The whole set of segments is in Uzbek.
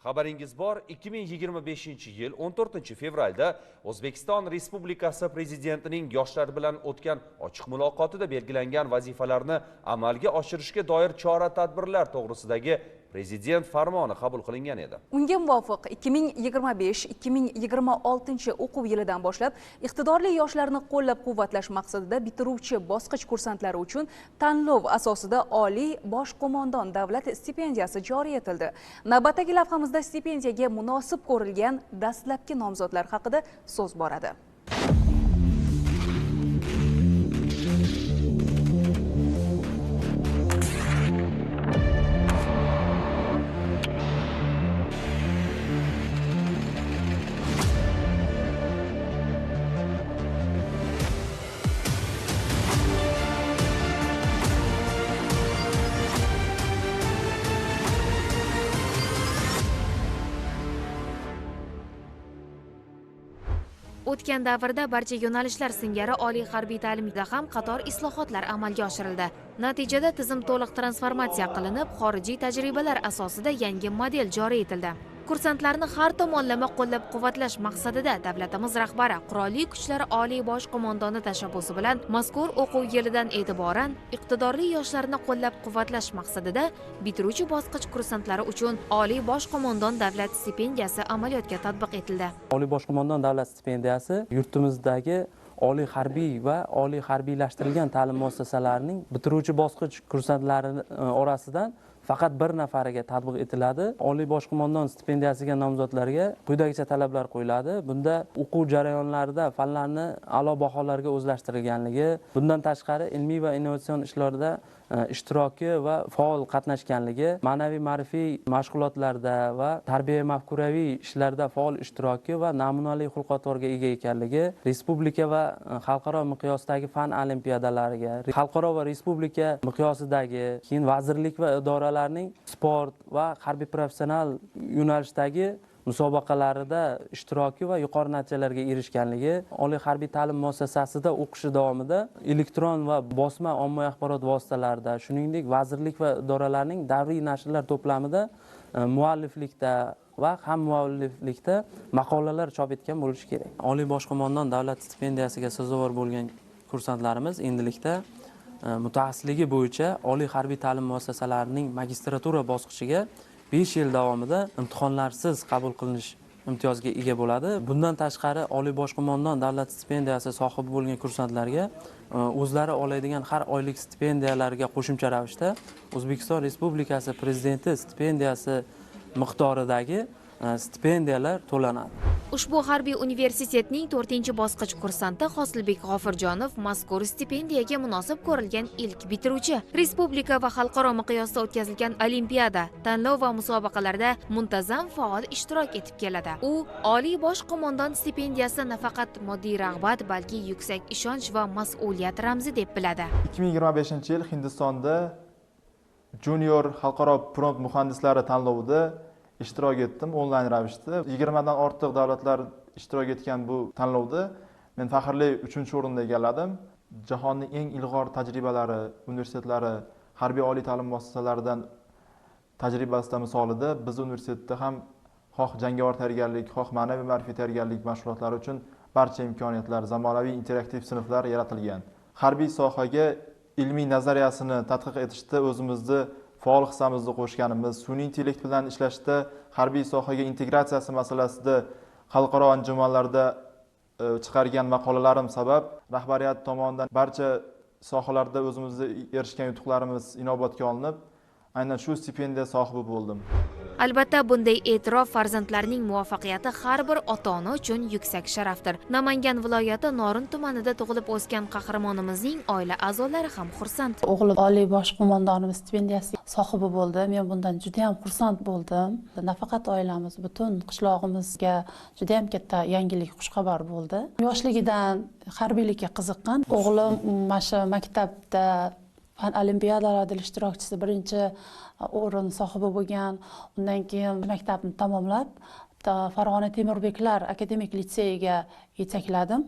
Xabaringiz bor, 2025-yil 14-fevralda O'zbekiston Respublikasi Prezidentining yoshlar bilan o'tgan ochiq muloqotida belgilangan vazifalarni amalga oshirishga doir chora-tadbirlar to'g'risidagi Prezident farmoni qabul qilingan edi. Unga muvofiq 2025-2026 o'quv yilidan boshlab iqtidorli yoshlarni qo'llab-quvvatlash maqsadida bitiruvchi bosqich kursantlari uchun tanlov asosida Oliy bosh qo'mondon davlat stipendiyasi joriy etildi. Navbatdagi lavhamizda stipendiyaga munosib ko'rilgan dastlabki nomzodlar haqida so'z boradi. O'tgan davrda barcha yo'nalishlar singari oliy harbiy ta'limda ham qator islohotlar amalga oshirildi. Natijada tizim to'liq transformatsiya qilinib, xorijiy tajribalar asosida yangi model joriy etildi. Kursantlarni har tomonlama qo'llab-quvvatlash maqsadida davlatimiz rahbari Qurolli Kuchlar Oliy bosh qo'mondoni tashabbusi bilan mazkur o'quv yilidan e'tiboran iqtidorli yoshlarni qo'llab-quvvatlash maqsadida bitiruvchi bosqich kursantlari uchun Oliy bosh qo'mondon davlat stipendiyasi amaliyotga tatbiq etildi. Oliy bosh qo'mondon davlat stipendiyasi yurtimizdagi oliy harbiy va oliy harbiylashtirilgan ta'lim muassasalarining bitiruvchi bosqich kursantlari orasidan faqat bir nafariga tatbiq etiladi. Oliy bosh qo'mondon stipendiyasiga nomzodlarga quyidagicha talablar qo'yiladi. Bunda o'quv jarayonlarida fanlarni a'lo baholarga o'zlashtirilganligi, bundan tashqari ilmiy va innovatsion ishlarda ishtiroki va faol qatnashganligi, ma'naviy ma'rifiy mashg'ulotlarda va tarbiya mafkuraviy ishlarda faol ishtiroki va namunali xulq-atvorga ega ekanligi, respublika va xalqaro miqyosdagi fan olimpiadalariga, xalqaro va respublika miqyosidagi, keyin vazirlik va idoralarning sport va harbiy professional yo'nalishdagi musobaqalarida ishtiroki va yuqori natijalarga erishganligi, oliy harbiy ta'lim muassasasida o'qishi davomida elektron va bosma ommaviy axborot vositalarida, shuningdek vazirlik va idoralarning davriy nashrlar to'plamida mualliflikda va ham mualliflikda maqolalar chop etgan bo'lishi kerak. Oliy bosh qo'mondon davlat stipendiyasiga sazovor bo'lgan kursantlarimiz endilikda mutaxassisligi bo'yicha oliy harbiy ta'lim muassasalarining magistratura bosqichiga 5 yil davomida imtihonlarsiz qabul qilinish imtiyoziga ega bo'ladi. Bundan tashqari Oliy bosh qo'mondon davlat stipendiyasi sohibi bo'lgan kursantlarga o'zlari oladigan har oylik stipendiyalariga qo'shimcha ravishda O'zbekiston Respublikasi Prezidenti stipendiyasi miqdoridagi stipendiyalar to'lanadi. Ushbu harbiy universitetning 4-bosqich kursanti Hosilbek G'ofirjonov mazkur stipendiyaga munosib ko'rilgan ilk bitiruvchi. Respublika va xalqaro miqyosda o'tkazilgan olimpiada, tanlov va musobaqalarda muntazam faol ishtirok etib keladi. U Oliy bosh qo'mondon stipendiyasi nafaqat moddiy rag'bat, balki yuksak ishonch va mas'uliyat ramzi deb biladi. 2025-yil Hindistonda junior xalqaro prompt muhandislari tanlovida ishtirok etdim onlayn ravishda. 20 dan ortiq davlatlar ishtirok etgan bu tanlovda men faxrli 3-o'rinni egalladim. Jahonning eng ilg'or tajribalari, universitetlari, harbiy oliy ta'lim muassasalaridan tajribasida misolida biz universitetda ham xoh jangovar tayyorgarlik, xoh ma'naviy ma'rifiy tayyorgarlik mashg'ulotlari uchun barcha imkoniyatlar, zamonaviy interaktiv sinflar yaratilgan. Harbiy sohaga ilmiy nazariyasini tadqiq etishda o'zimizni faol hissamizni qo'shganimiz, sun'iy intellekt bilan ishlashda, harbiy sohaga integratsiyasi masalasida xalqaro anjumanlarda chiqargan maqolalarim sabab rahbariyat tomonidan barcha sohalarda o'zimizda erishgan yutuqlarimiz inobatga olinib, aynan shu stipendiya sohibi bo'ldim. Albatta, bunday e'tirof farzandlarning muvaffaqiyati har bir ota-ona uchun yuksak sharafdir. Namangan viloyati Norin tumanida tug'ilib o'sgan qahramonimizning oila a'zolari ham xursand. O'g'lim Oliy bosh qo'mondonimiz stipendiyasi sohibi bo'ldi. Men bundan juda ham xursand bo'ldim. Nafaqat oilamiz, butun qishlog'imizga juda ham katta yangilik, xushxabar bo'ldi. Yoshligidan harbiylikka qiziqqan. O'g'lim mana shu maktabda fan olimpiadalarida ishtirokchisi, birinchi o'rin sohibi bo'lgan. Undan keyin maktabni tamomlab, Farg'ona Temurbeklar akademik litseyiga yetakladim.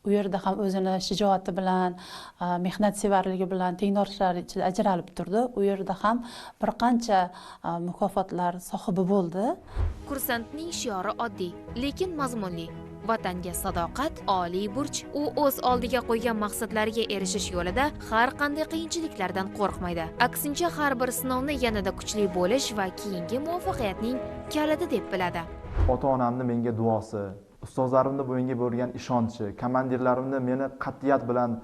U u yerda ham o'zini shijoati bilan, mehnatsevarligi bilan tengdoshlari ichida ajralib turdi. U yerda ham bir qancha mukofotlar sohibi bo'ldi. Kursantning shiori oddiy, lekin mazmunli. Vatanga sadoqat, oliy burch. U o'z oldiga qo'ygan maqsadlariga erishish yo'lida har qanday qiyinchiliklardan qo'rqmaydi. Aksincha, har bir sinovni yanada kuchli bo'lish va keyingi muvaffaqiyatning kaliti deb biladi. Ota-onamni menga duosi, ustozlarimni menga bo'lgan ishonchi, komandirlarimni meni qat'iyat bilan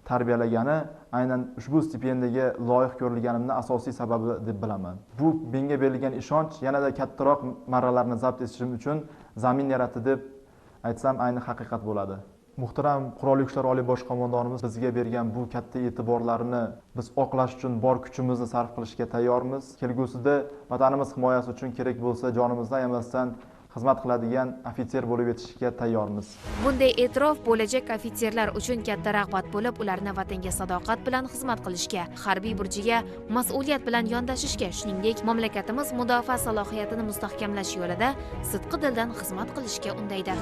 tarbiyalagani aynan ushbu stipendiyaga loyiq ko'rilganimning asosiy sababi deb bilaman. Bu menga berilgan ishonch yanada kattaroq marralarni zabt etishim uchun zamin yaratdi deb aytsam ayni haqiqat bo'ladi. Muhtaram Qurolli Kuchlar Oliy bosh qo'mondonimiz bizga bergan bu katta e'tiborlarni biz oqlash uchun bor kuchimizni sarf qilishga tayyormiz. Kelgusida vatanimiz himoyasi uchun kerak bo'lsa jonimizdan emasdan xizmat qiladigan ofitser bo'lib yetishishga tayyormiz. Bunday e'tirof bo'lajak ofitserlar uchun katta rag'bat bo'lib, ularni vatanga sadoqat bilan xizmat qilishga, harbiy burchiga mas'uliyat bilan yondashishga, shuningdek, mamlakatimiz mudofaa salohiyatini mustahkamlash yo'lida sidqi dildan xizmat qilishga undaydi.